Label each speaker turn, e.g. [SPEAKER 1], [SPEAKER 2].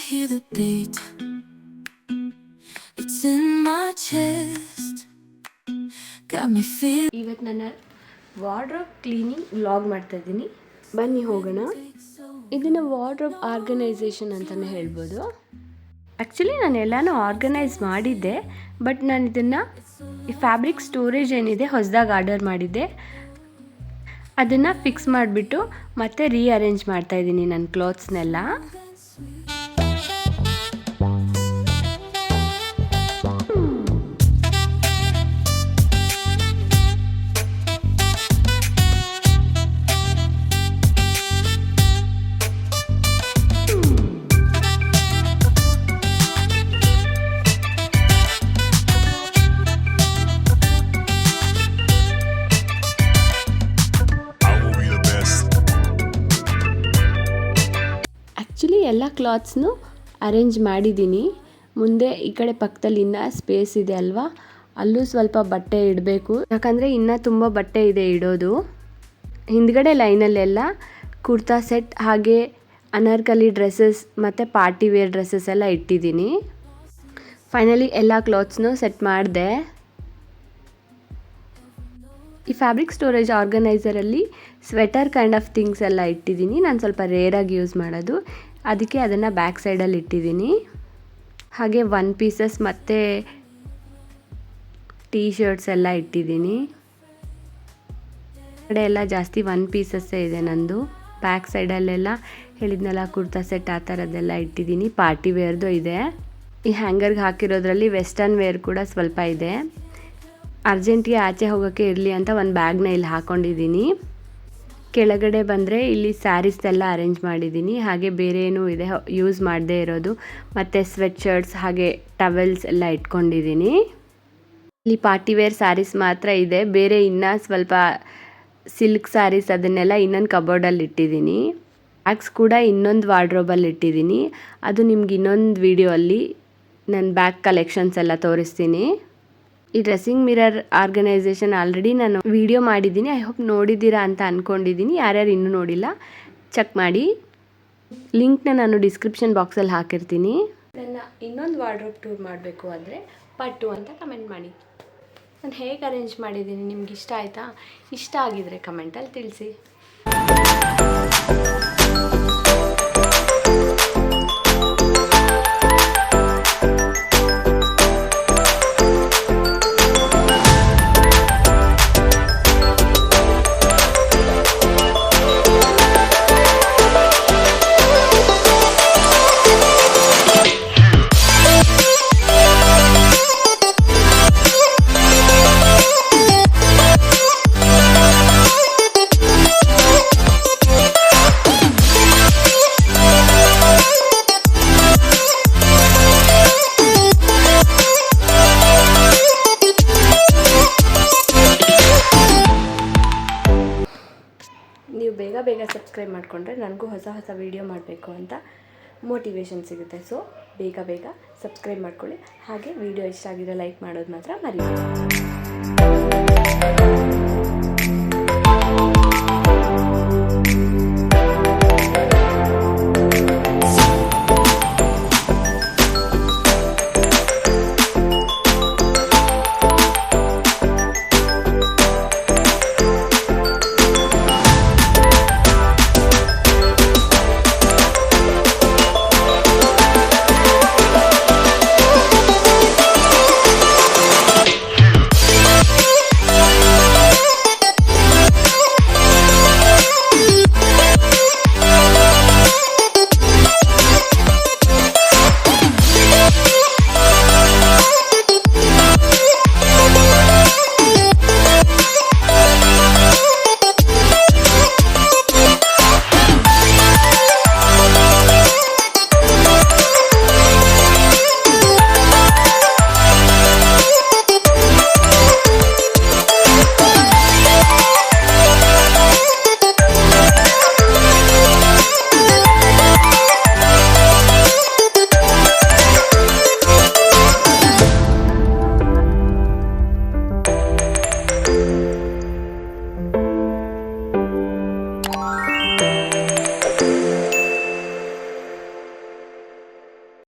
[SPEAKER 1] hear the beat. It's in my chest. Got me feel.
[SPEAKER 2] ಇವತ್ತು ನನ್ನ wardrobe cleaning vlog ಮಾಡ್ತಾ ಇದ್ದೀನಿ. ಬನ್ನಿ ಹೋಗೋಣ. ಇದನ್ನು ವಾರ್ಡ್ರೋಬ್ ಆರ್ಗನೈಸೇಷನ್ ಅಂತಲೇ ಹೇಳ್ಬೋದು. ಆ್ಯಕ್ಚುಲಿ ನಾನು ಎಲ್ಲನೂ ಆರ್ಗನೈಸ್ ಮಾಡಿದ್ದೆ, ಬಟ್ ನಾನು ಇದನ್ನು ಈ ಫ್ಯಾಬ್ರಿಕ್ ಸ್ಟೋರೇಜ್ ಏನಿದೆ ಹೊಸದಾಗಿ ಆರ್ಡರ್ ಮಾಡಿದ್ದೆ, ಅದನ್ನು ಫಿಕ್ಸ್ ಮಾಡಿಬಿಟ್ಟು ಮತ್ತೆ ರೀಅರೇಂಜ್ ಮಾಡ್ತಾಯಿದ್ದೀನಿ ನನ್ನ ಕ್ಲಾತ್ಸ್ನೆಲ್ಲ. ಆ್ಯಕ್ಚುಲಿ ಎಲ್ಲ ಕ್ಲಾತ್ಸ್ನು ಅರೇಂಜ್ ಮಾಡಿದ್ದೀನಿ. ಮುಂದೆ ಈ ಕಡೆ ಪಕ್ಕದಲ್ಲಿ ಇನ್ನೂ ಸ್ಪೇಸ್ ಇದೆ ಅಲ್ವಾ, ಅಲ್ಲೂ ಸ್ವಲ್ಪ ಬಟ್ಟೆ ಇಡಬೇಕು, ಯಾಕಂದರೆ ಇನ್ನೂ ತುಂಬ ಬಟ್ಟೆ ಇದೆ ಇಡೋದು. ಹಿಂದ್ಗಡೆ ಲೈನಲ್ಲೆಲ್ಲ ಕುರ್ತಾ ಸೆಟ್ ಹಾಗೆ ಅನಾರ್ಕಲಿ ಡ್ರೆಸ್ಸಸ್ ಮತ್ತು ಪಾರ್ಟಿ ವೇರ್ ಡ್ರೆಸ್ಸಸ್ ಎಲ್ಲ ಇಟ್ಟಿದ್ದೀನಿ. ಫೈನಲಿ ಎಲ್ಲ ಕ್ಲಾತ್ಸ್ನು ಸೆಟ್ ಮಾಡಿದೆ. ಈ ಫ್ಯಾಬ್ರಿಕ್ ಸ್ಟೋರೇಜ್ ಆರ್ಗನೈಸರಲ್ಲಿ ಸ್ವೆಟರ್ ಕೈಂಡ್ ಆಫ್ ಥಿಂಗ್ಸ್ ಎಲ್ಲ ಇಟ್ಟಿದ್ದೀನಿ. ನಾನು ಸ್ವಲ್ಪ ರೇರಾಗಿ ಯೂಸ್ ಮಾಡೋದು, ಅದಕ್ಕೆ ಅದನ್ನು ಬ್ಯಾಕ್ ಸೈಡಲ್ಲಿ ಇಟ್ಟಿದ್ದೀನಿ. ಹಾಗೆ ಒನ್ ಪೀಸಸ್ ಮತ್ತು ಟೀ ಶರ್ಟ್ಸ್ ಎಲ್ಲ ಇಟ್ಟಿದ್ದೀನಿ. ಕಡೆ ಎಲ್ಲ ಜಾಸ್ತಿ ಒನ್ ಪೀಸಸ್ಸೇ ಇದೆ ನಂದು. ಬ್ಯಾಕ್ ಸೈಡಲ್ಲೆಲ್ಲ ಹೇಳಿದ್ನಲ್ಲ ಕುರ್ತಾ ಸೆಟ್ ಆ ಥರದ್ದೆಲ್ಲ ಇಟ್ಟಿದ್ದೀನಿ. ಪಾರ್ಟಿ ವೇರ್ದು ಇದೆ. ಈ ಹ್ಯಾಂಗರ್ಗೆ ಹಾಕಿರೋದ್ರಲ್ಲಿ ವೆಸ್ಟರ್ನ್ ವೇರ್ ಕೂಡ ಸ್ವಲ್ಪ ಇದೆ. ಅರ್ಜೆಂಟಿಗೆ ಆಚೆ ಹೋಗೋಕ್ಕೆ ಇರಲಿ ಅಂತ ಒಂದು ಬ್ಯಾಗ್ನ ಇಲ್ಲಿ ಹಾಕ್ಕೊಂಡಿದ್ದೀನಿ. ಕೆಳಗಡೆ ಬಂದರೆ ಇಲ್ಲಿ ಸ್ಯಾರೀಸ್ದೆಲ್ಲ ಅರೇಂಜ್ ಮಾಡಿದ್ದೀನಿ. ಹಾಗೆ ಬೇರೆ ಏನೂ ಇದೆ ಯೂಸ್ ಮಾಡದೇ ಇರೋದು, ಮತ್ತು ಸ್ವೆಟ್ ಶರ್ಟ್ಸ್ ಹಾಗೆ ಟವೆಲ್ಸ್ ಎಲ್ಲ ಇಟ್ಕೊಂಡಿದ್ದೀನಿ. ಇಲ್ಲಿ ಪಾರ್ಟಿ ವೇರ್ ಸ್ಯಾರೀಸ್ ಮಾತ್ರ ಇದೆ, ಬೇರೆ ಇನ್ನೂ ಸ್ವಲ್ಪ ಸಿಲ್ಕ್ ಸ್ಯಾರೀಸ್ ಅದನ್ನೆಲ್ಲ ಇನ್ನೊಂದು ಕಬೋರ್ಡಲ್ಲಿ ಇಟ್ಟಿದ್ದೀನಿ. ಬ್ಯಾಗ್ಸ್ ಕೂಡ ಇನ್ನೊಂದು ವಾರ್ಡ್ರೋಬಲ್ಲಿ ಇಟ್ಟಿದ್ದೀನಿ. ಅದು ನಿಮ್ಗೆ ಇನ್ನೊಂದು ವಿಡಿಯೋ ಅಲ್ಲಿ ನನ್ನ ಬ್ಯಾಗ್ ಕಲೆಕ್ಷನ್ಸ್ ಎಲ್ಲ ತೋರಿಸ್ತೀನಿ. ಈ ಡ್ರೆಸ್ಸಿಂಗ್ ಮಿರರ್ ಆರ್ಗನೈಸೇಷನ್ ಆಲ್ರೆಡಿ ನಾನು ವಿಡಿಯೋ ಮಾಡಿದ್ದೀನಿ. ಐ ಹೋಪ್ ನೋಡಿದ್ದೀರಾ ಅಂತ ಅಂದ್ಕೊಂಡಿದ್ದೀನಿ. ಯಾರ್ಯಾರು ಇನ್ನೂ ನೋಡಿಲ್ಲ ಚೆಕ್ ಮಾಡಿ. ಲಿಂಕ್ನ ನಾನು ಡಿಸ್ಕ್ರಿಪ್ಷನ್ ಬಾಕ್ಸಲ್ಲಿ ಹಾಕಿರ್ತೀನಿ. ನನ್ನ ಇನ್ನೊಂದು ವಾರ್ಡ್ರೋಬ್ ಟೂರ್ ಮಾಡಬೇಕು ಅಂದರೆ ಪಟ್ಟು ಅಂತ ಕಮೆಂಟ್ ಮಾಡಿ. ನಾನು ಹೇಗೆ ಅರೇಂಜ್ ಮಾಡಿದ್ದೀನಿ ನಿಮ್ಗೆ ಇಷ್ಟ ಆಯಿತಾ? ಇಷ್ಟ ಆಗಿದರೆ ಕಮೆಂಟಲ್ಲಿ ತಿಳಿಸಿ. ನೀವು ಬೇಗ ಸಬ್ಸ್ಕ್ರೈಬ್ ಮಾಡಿಕೊಂಡ್ರೆ ನನಗೂ ಹೊಸ ವೀಡಿಯೋ ಮಾಡಬೇಕು ಅಂತ ಮೋಟಿವೇಶನ್ ಸಿಗುತ್ತೆ. ಸೊ ಬೇಗ ಸಬ್ಸ್ಕ್ರೈಬ್ ಮಾಡ್ಕೊಳ್ಳಿ. ಹಾಗೆ ವಿಡಿಯೋ ಇಷ್ಟ ಆಗಿದ್ರೆ ಲೈಕ್ ಮಾಡೋದು ಮಾತ್ರ ಮರಿಬೇಡಿ.